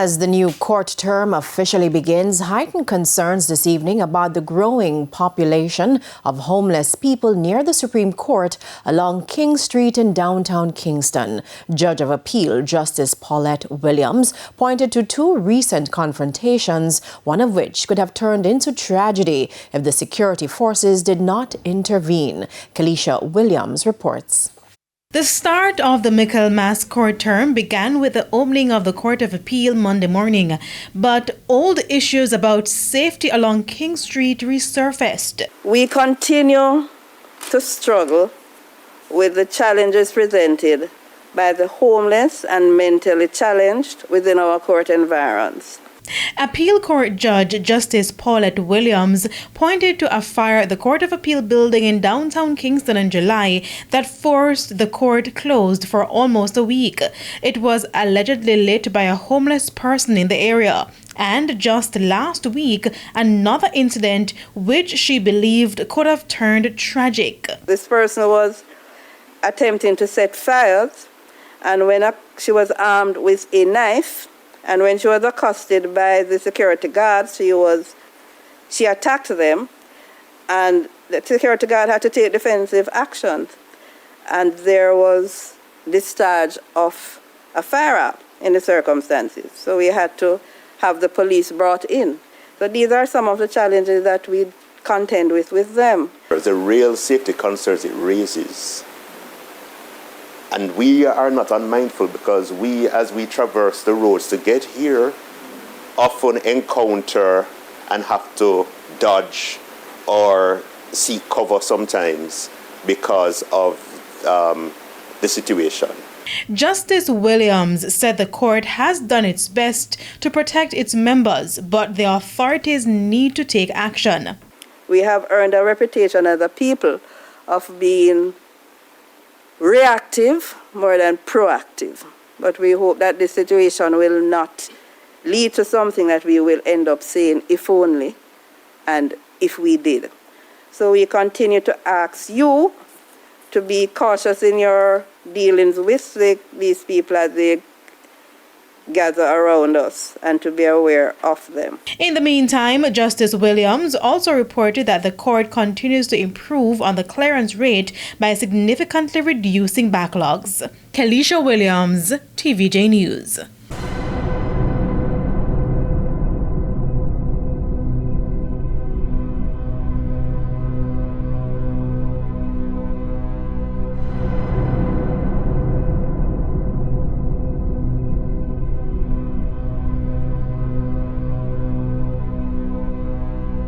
As the new court term officially begins, heightened concerns this evening about the growing population of homeless people near the Supreme Court along King Street in downtown Kingston. Judge of Appeal Justice Paulette Williams pointed to two recent confrontations, one of which could have turned into tragedy if the security forces did not intervene. Kalisha Williams reports. The start of the Michaelmas court term began with the opening of the Court of Appeal Monday morning, but old issues about safety along King Street resurfaced. We continue to struggle with the challenges presented by the homeless and mentally challenged within our court environs. Appeal Court Judge Justice Paulette Williams pointed to a fire at the Court of Appeal building in downtown Kingston in July that forced the court closed for almost a week. It was allegedly lit by a homeless person in the area. And just last week, another incident which she believed could have turned tragic. This person was attempting to set fires, and when she was armed with a knife, and when she was accosted by the security guards, she attacked them, and the security guard had to take defensive action. And there was discharge of a firearm in the circumstances. So we had to have the police brought in. So these are some of the challenges that we contend with them. The real safety concerns it raises. And we are not unmindful because we, as we traverse the roads to get here, often encounter and have to dodge or seek cover sometimes because of the situation. Justice Williams said the court has done its best to protect its members, but the authorities need to take action. We have earned a reputation as a people of being reactive more than proactive. But we hope that this situation will not lead to something that we will end up saying, if only, and if we did. So we continue to ask you to be cautious in your dealings with these people as they gather around us and to be aware of them. In the meantime, Justice Williams also reported that the court continues to improve on the clearance rate by significantly reducing backlogs. Kalisha Williams, TVJ News.